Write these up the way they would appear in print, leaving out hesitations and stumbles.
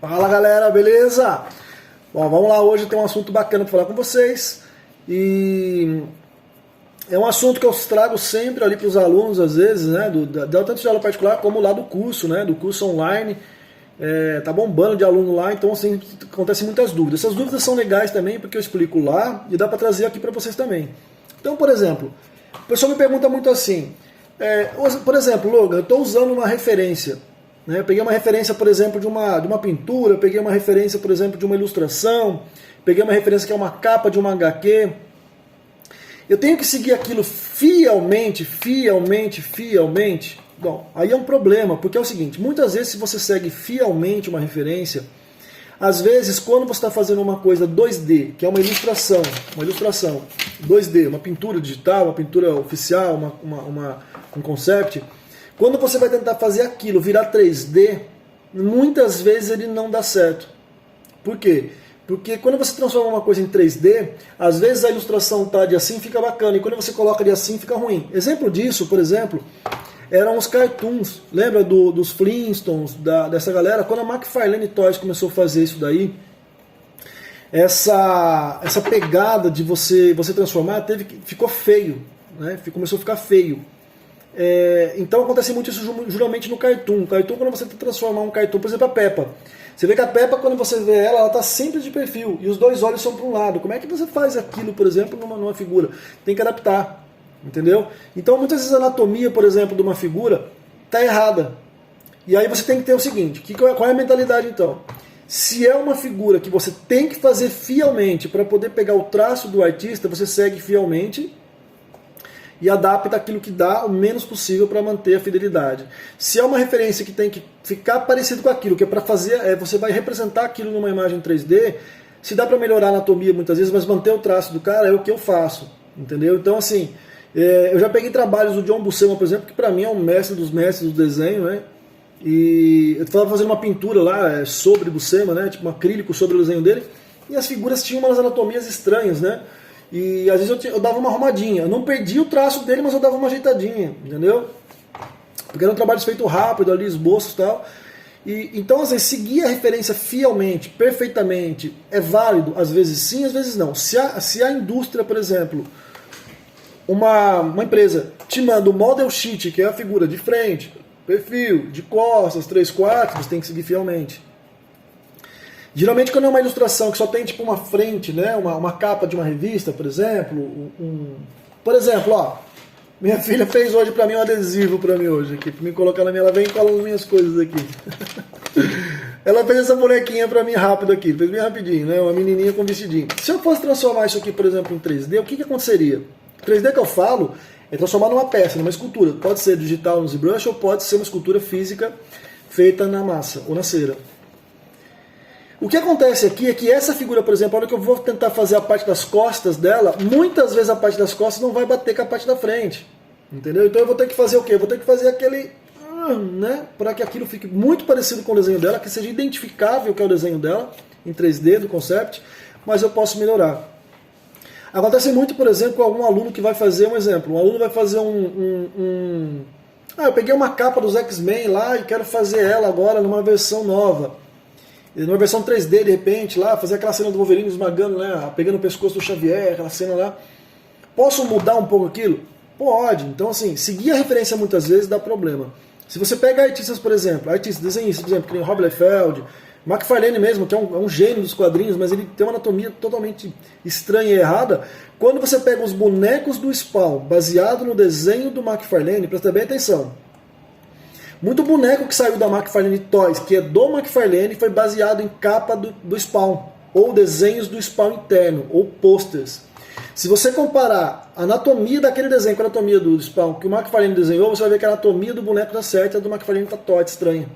Fala galera, beleza? Bom, vamos lá, hoje tem um assunto bacana para falar com vocês e é um assunto que eu trago sempre ali para os alunos, às vezes, né, tanto de aula particular como lá do curso, né, do curso online. Tá bombando de aluno lá, então assim, acontecem muitas dúvidas. Essas dúvidas são legais também porque eu explico lá e dá para trazer aqui para vocês também. Então, por exemplo, o pessoal me pergunta muito assim, por exemplo, Logan, eu estou usando uma referência, né? Eu peguei uma referência, por exemplo, de uma pintura, peguei uma referência, por exemplo, de uma ilustração, peguei uma referência que é uma capa de uma HQ. Eu tenho que seguir aquilo fielmente? Bom, aí é um problema, porque é o seguinte, muitas vezes se você segue fielmente uma referência, às vezes quando você está fazendo uma coisa 2D, que é uma ilustração 2D, uma pintura digital, uma pintura oficial, um concept, quando você vai tentar fazer aquilo virar 3D, muitas vezes ele não dá certo. Por quê? Porque quando você transforma uma coisa em 3D, às vezes a ilustração está de assim fica bacana, e quando você coloca de assim fica ruim. Exemplo disso, por exemplo, eram os cartoons. Lembra dos Flintstones, dessa galera? Quando a McFarlane Toys começou a fazer isso daí, essa pegada de você transformar ficou feio, né? Começou a ficar feio. Então acontece muito isso geralmente no cartoon. Cartoon, quando você transformar um cartoon, por exemplo, a Peppa. Você vê que a Peppa, quando você vê ela está sempre de perfil e os dois olhos são para um lado. Como é que você faz aquilo, por exemplo, numa figura? Tem que adaptar, entendeu? Então muitas vezes a anatomia, por exemplo, de uma figura está errada. E aí você tem que ter o seguinte, qual é a mentalidade então? Se é uma figura que você tem que fazer fielmente para poder pegar o traço do artista, você segue fielmente e adapta aquilo que dá o menos possível para manter a fidelidade. Se é uma referência que tem que ficar parecido com aquilo, que é para fazer, você vai representar aquilo numa imagem 3D, se dá para melhorar a anatomia muitas vezes, mas manter o traço do cara é o que eu faço, entendeu? Então assim, eu já peguei trabalhos do John Buscema, por exemplo, que para mim é um mestre dos mestres do desenho, né? E eu estava fazendo uma pintura lá sobre Buscema, né? Tipo um acrílico sobre o desenho dele, e as figuras tinham umas anatomias estranhas, né? E às vezes eu dava uma arrumadinha. Eu não perdi o traço dele, mas eu dava uma ajeitadinha, entendeu? Porque era um trabalho feito rápido ali, esboços e tal. Então, às vezes, seguir a referência fielmente, perfeitamente, é válido, às vezes sim, às vezes não. Se a indústria, por exemplo, uma empresa te manda o model sheet, que é a figura de frente, perfil, de costas, 3/4, você tem que seguir fielmente. Geralmente quando é uma ilustração que só tem tipo uma frente, né, uma capa de uma revista, por exemplo, por exemplo, ó, minha filha fez hoje pra mim um adesivo pra mim hoje aqui, pra mim colocar na minha, ela vem e cola nas minhas coisas aqui. Ela fez essa bonequinha pra mim rápido aqui, fez bem rapidinho, né, uma menininha com vestidinho. Se eu fosse transformar isso aqui, por exemplo, em 3D, o que aconteceria? 3D que eu falo é transformar numa peça, numa escultura. Pode ser digital no ZBrush ou pode ser uma escultura física feita na massa ou na cera. O que acontece aqui é que essa figura, por exemplo, a hora que eu vou tentar fazer a parte das costas dela, muitas vezes a parte das costas não vai bater com a parte da frente. Entendeu? Então eu vou ter que fazer o quê? Eu vou ter que fazer aquele, né, para que aquilo fique muito parecido com o desenho dela, que seja identificável que é o desenho dela, em 3D, do concept, mas eu posso melhorar. Acontece muito, por exemplo, com algum aluno que vai fazer um exemplo. Um aluno vai fazer eu peguei uma capa dos X-Men lá e quero fazer ela agora numa versão nova. Numa versão 3D, de repente, lá, fazer aquela cena do Wolverine esmagando, né, pegando o pescoço do Xavier, aquela cena lá. Posso mudar um pouco aquilo? Pode. Então, assim, seguir a referência muitas vezes dá problema. Se você pega artistas, por exemplo, desenhistas, por exemplo, que nem o Rob Liefeld, McFarlane mesmo, que é um gênio dos quadrinhos, mas ele tem uma anatomia totalmente estranha e errada. Quando você pega os bonecos do Spawn, baseado no desenho do McFarlane, presta bem atenção. Muito boneco que saiu da McFarlane Toys, que é do McFarlane, foi baseado em capa do Spawn, ou desenhos do Spawn interno, ou posters. Se você comparar a anatomia daquele desenho com a anatomia do Spawn que o McFarlane desenhou, você vai ver que a anatomia do boneco da certa do McFarlane está torta, estranha.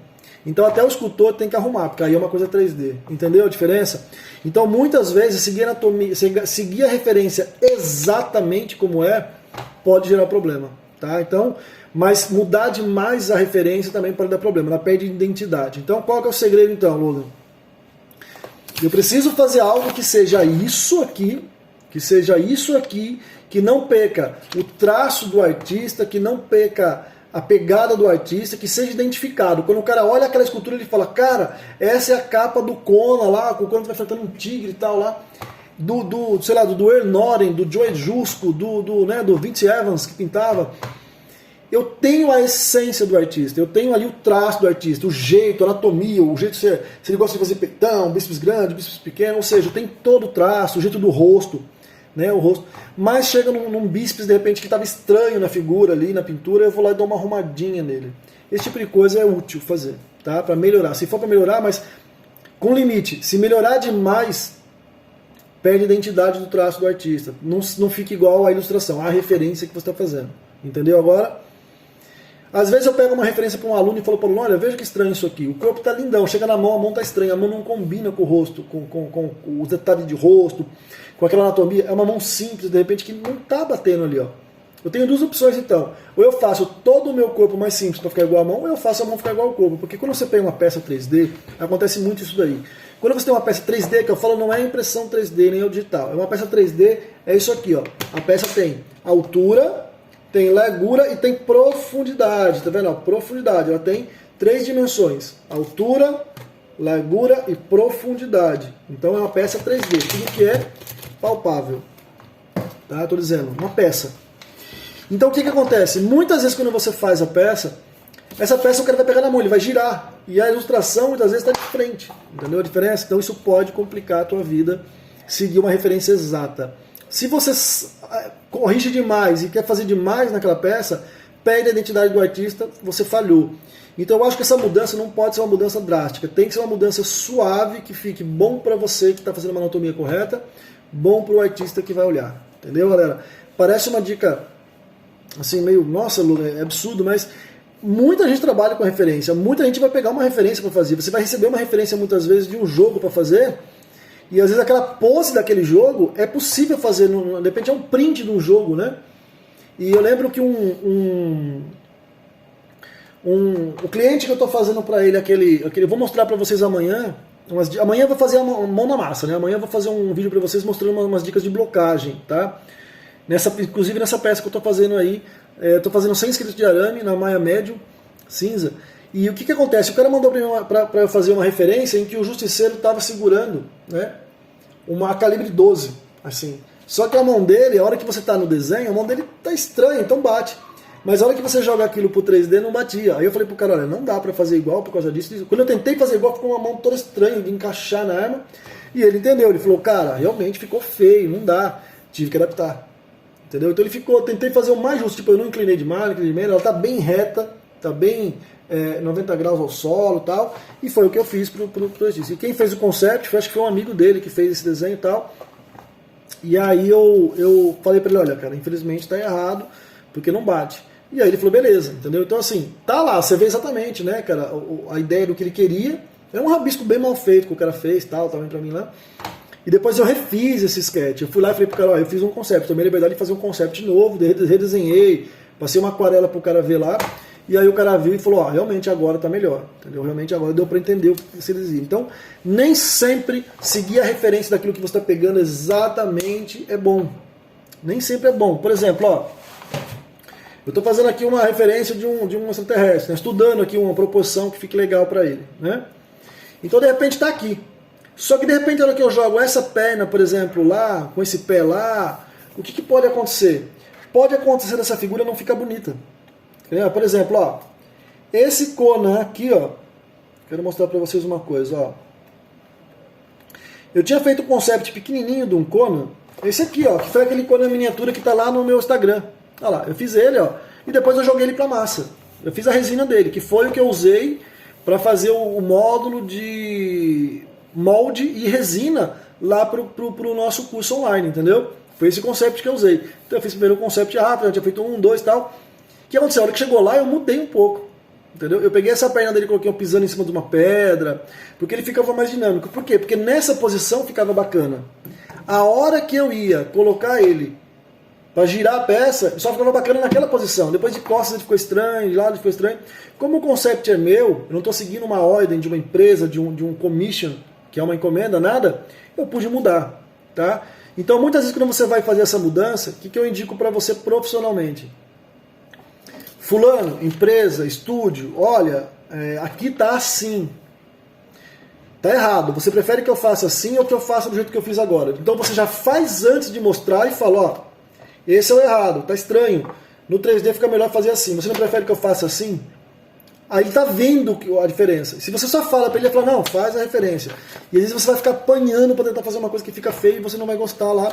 Então até o escultor tem que arrumar, porque aí é uma coisa 3D. Entendeu a diferença? Então muitas vezes seguir a referência exatamente como pode gerar problema. Tá? Então, mas mudar demais a referência também pode dar problema, ela perde identidade. Então qual que é o segredo então, Logan? Eu preciso fazer algo que seja isso aqui, que não perca o traço do artista, que não perca a pegada do artista, que seja identificado. Quando o cara olha aquela escultura, ele fala, cara, essa é a capa do Conan lá, com o Conan vai enfrentando um tigre e tal lá, sei lá, do Ernoren, do Joe Jusco, do Vince Evans que pintava. Eu tenho a essência do artista, eu tenho ali o traço do artista, o jeito, a anatomia, o jeito se ele gosta de fazer peitão, bíceps grande, bíceps pequeno, ou seja, tem todo o traço, o jeito do rosto, né, o rosto. Mas chega num bíceps de repente que estava estranho na figura ali, na pintura, eu vou lá e dou uma arrumadinha nele. Esse tipo de coisa é útil fazer, tá? Para melhorar. Se for para melhorar, mas com limite. Se melhorar demais, perde a identidade do traço do artista. Não fica igual à ilustração, à referência que você está fazendo. Entendeu agora? Às vezes eu pego uma referência para um aluno e falo para o aluno, olha, veja que estranho isso aqui. O corpo está lindão, chega na mão, a mão está estranha, a mão não combina com o rosto, com os detalhes de rosto, com aquela anatomia. É uma mão simples, de repente, que não está batendo ali, ó. Eu tenho duas opções então. Ou eu faço todo o meu corpo mais simples para ficar igual à mão, ou eu faço a mão ficar igual ao corpo. Porque quando você pega uma peça 3D, acontece muito isso daí. Quando você tem uma peça 3D, que eu falo, não é impressão 3D, nem é o digital. É uma peça 3D, é isso aqui, ó. A peça tem altura, tem largura e tem profundidade, tá vendo? Ó, profundidade, ela tem 3 dimensões: altura, largura e profundidade. Então é uma peça 3D, tudo que é palpável, tá? Estou dizendo, uma peça. Então o que acontece? Muitas vezes quando você faz a peça, essa peça o cara vai pegar na mão, ele vai girar, e a ilustração muitas vezes está de frente, entendeu a diferença? Então isso pode complicar a tua vida, seguir uma referência exata. Se você corrige demais e quer fazer demais naquela peça, perde a identidade do artista, você falhou. Então eu acho que essa mudança não pode ser uma mudança drástica, tem que ser uma mudança suave, que fique bom para você que está fazendo uma anatomia correta, bom para o artista que vai olhar. Entendeu, galera? Parece uma dica assim meio, nossa, Lu, é absurdo, mas muita gente trabalha com referência, muita gente vai pegar uma referência para fazer, você vai receber uma referência muitas vezes de um jogo para fazer, e às vezes aquela pose daquele jogo é possível fazer, de repente é um print de um jogo, né? E eu lembro que o cliente que eu estou fazendo para ele, eu vou mostrar para vocês amanhã, amanhã eu vou fazer uma mão na massa, né? Amanhã eu vou fazer um vídeo para vocês mostrando umas dicas de blocagem, tá? Inclusive nessa peça que eu estou fazendo aí, estou fazendo 100 escritos de arame na Maya Médium cinza. E o que acontece? O cara mandou para eu fazer uma referência em que o justiceiro estava segurando, né, uma calibre 12, assim. Só que a mão dele, a hora que você está no desenho, a mão dele está estranha, então bate. Mas a hora que você joga aquilo pro 3D, não batia. Aí eu falei pro cara, olha, não dá para fazer igual por causa disso. Quando eu tentei fazer igual, ficou uma mão toda estranha de encaixar na arma. E ele entendeu, ele falou, cara, realmente ficou feio, não dá. Tive que adaptar. Entendeu? Então ele ficou, tentei fazer o mais justo, tipo, eu não inclinei demais, não inclinei de menos, ela tá bem reta, tá bem 90 graus ao solo e tal, e foi o que eu fiz pro exercício. E quem fez o concept, acho que foi um amigo dele que fez esse desenho e tal, e aí eu falei pra ele, olha, cara, infelizmente tá errado, porque não bate. E aí ele falou, beleza, entendeu? Então assim, tá lá, você vê exatamente, né, cara, a ideia do que ele queria, é um rabisco bem mal feito que o cara fez, tal, também pra mim lá. E depois eu refiz esse sketch. Eu fui lá e falei pro cara, ó, eu fiz um concept, tomei a liberdade de fazer um concept novo, redesenhei, passei uma aquarela pro cara ver lá, e aí o cara viu e falou, ó, realmente agora tá melhor, entendeu? Realmente agora deu para entender o que se dizia. Então, nem sempre seguir a referência daquilo que você está pegando exatamente é bom. Nem sempre é bom. Por exemplo, ó, eu estou fazendo aqui uma referência de um extraterrestre, né? Estudando aqui uma proporção que fique legal para ele, né? Então, de repente, está aqui. Só que de repente, na hora que eu jogo essa perna, por exemplo, lá, com esse pé lá, o que pode acontecer? Pode acontecer dessa figura não ficar bonita. Por exemplo, ó, esse Conan aqui, ó, quero mostrar para vocês uma coisa, ó. Eu tinha feito um concept pequenininho de um Conan, esse aqui, ó, que foi aquele Conan miniatura que tá lá no meu Instagram. Olha lá, eu fiz ele, ó, e depois eu joguei ele para massa. Eu fiz a resina dele, que foi o que eu usei para fazer o módulo de molde e resina lá pro nosso curso online, entendeu? Foi esse concept que eu usei. Então eu fiz primeiro um concept rápido, eu tinha feito 1, 2 e tal. O que aconteceu? A hora que chegou lá eu mudei um pouco, entendeu? Eu peguei essa perna dele e coloquei pisando em cima de uma pedra, porque ele ficava mais dinâmico. Por quê? Porque nessa posição ficava bacana. A hora que eu ia colocar ele para girar a peça, só ficava bacana naquela posição. Depois de costas ele ficou estranho, de lado ele ficou estranho. Como o concept é meu, eu não estou seguindo uma ordem de uma empresa, de um commission, que é uma encomenda, nada, eu pude mudar, tá? Então, muitas vezes quando você vai fazer essa mudança, o que eu indico para você profissionalmente? fulano, empresa, estúdio, olha, aqui tá assim. Tá errado. Você prefere que eu faça assim ou que eu faça do jeito que eu fiz agora? Então você já faz antes de mostrar e fala, ó, esse é o errado, tá estranho. No 3D fica melhor fazer assim. Você não prefere que eu faça assim? Aí ele tá vendo a diferença. Se você só fala pra ele, ele fala, não, faz a referência. E às vezes você vai ficar apanhando pra tentar fazer uma coisa que fica feia e você não vai gostar lá.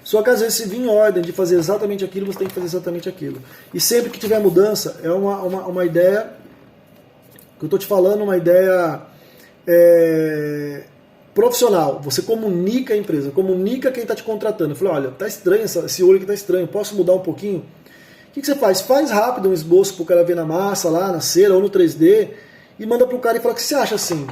Só que às vezes se vir em ordem de fazer exatamente aquilo, você tem que fazer exatamente aquilo. E sempre que tiver mudança, é uma ideia, que eu tô te falando, uma ideia profissional. Você comunica a empresa, comunica quem está te contratando. Fala, olha, tá estranho, esse olho aqui tá estranho, posso mudar um pouquinho? O que você faz? Faz rápido um esboço pro cara ver na massa, lá na cera ou no 3D e manda pro cara e fala, o que você acha assim?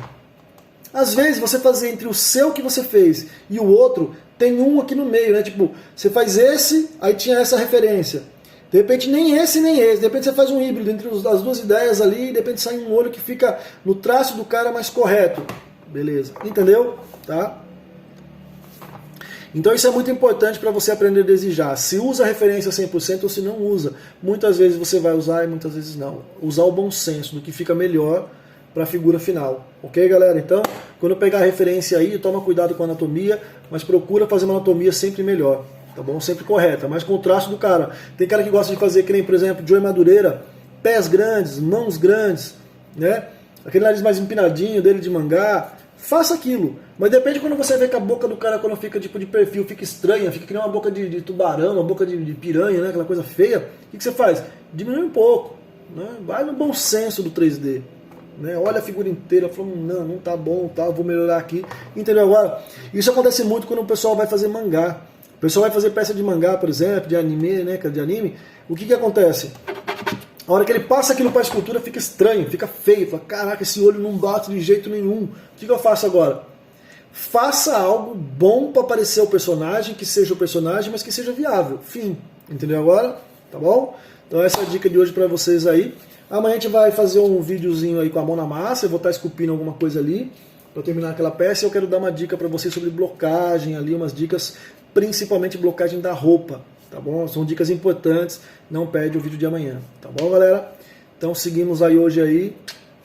Às vezes você fazer entre o seu que você fez e o outro, tem um aqui no meio, né? Tipo, você faz esse, aí tinha essa referência. De repente nem esse nem esse, de repente você faz um híbrido entre as duas ideias ali e de repente sai um olho que fica no traço do cara mais correto. Beleza, entendeu? Tá? Então isso é muito importante para você aprender a desejar. Se usa a referência 100% ou se não usa. Muitas vezes você vai usar e muitas vezes não. Usar o bom senso do que fica melhor para a figura final. Ok, galera? Então, quando pegar a referência aí, toma cuidado com a anatomia, mas procura fazer uma anatomia sempre melhor. Tá bom? Sempre correta, mas com o traço do cara. Tem cara que gosta de fazer, que nem, por exemplo, Joey Madureira, pés grandes, mãos grandes, né? Aquele nariz mais empinadinho dele de mangá. Faça aquilo. Mas depende quando você vê que a boca do cara, quando fica tipo de perfil, fica estranha, fica que nem uma boca de tubarão, uma boca de piranha, né? Aquela coisa feia. O que você faz? Diminui um pouco. Né? Vai no bom senso do 3D. Né? Olha a figura inteira, fala, não tá bom, tá, vou melhorar aqui. Entendeu agora? Isso acontece muito quando o pessoal vai fazer mangá. O pessoal vai fazer peça de mangá, por exemplo, de anime, né? De anime. O que acontece? A hora que ele passa aquilo para a escultura fica estranho, fica feio. Fala, caraca, esse olho não bate de jeito nenhum. O que eu faço agora? Faça algo bom para parecer o personagem, que seja o personagem, mas que seja viável. Fim. Entendeu agora? Tá bom? Então essa é a dica de hoje para vocês aí. Amanhã a gente vai fazer um videozinho aí com a mão na massa. Eu vou estar esculpindo alguma coisa ali para terminar aquela peça. E eu quero dar uma dica para vocês sobre blocagem ali, umas dicas, principalmente blocagem da roupa. Tá bom? São dicas importantes, não perde o vídeo de amanhã. Tá bom, galera? Então seguimos aí hoje aí.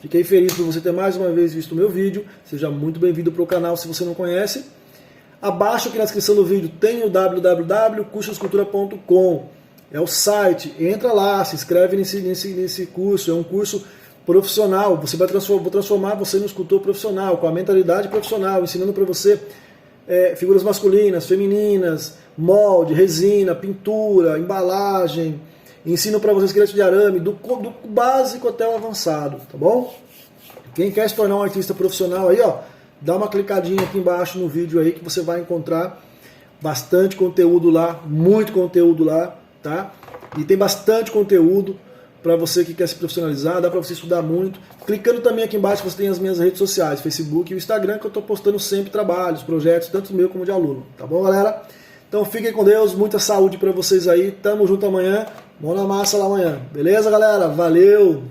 Fiquei feliz por você ter mais uma vez visto o meu vídeo. Seja muito bem-vindo para o canal se você não conhece. Abaixo aqui na descrição do vídeo tem o www.cursoescultura.com. É o site. Entra lá, se inscreve nesse curso. É um curso profissional. Vou transformar você num escultor profissional, com a mentalidade profissional, ensinando para você figuras masculinas, femininas, molde, resina, pintura, embalagem. Ensino para vocês esqueleto de arame, do básico até o avançado, tá bom? Quem quer se tornar um artista profissional aí, ó, dá uma clicadinha aqui embaixo no vídeo aí que você vai encontrar bastante conteúdo lá, muito conteúdo lá, tá? E tem bastante conteúdo para você que quer se profissionalizar, dá para você estudar muito. Clicando também aqui embaixo você tem as minhas redes sociais, Facebook e o Instagram, que eu estou postando sempre trabalhos, projetos, tanto meu como de aluno, tá bom, galera? Então fiquem com Deus, muita saúde para vocês aí, tamo junto amanhã, mão na massa lá amanhã, beleza, galera? Valeu!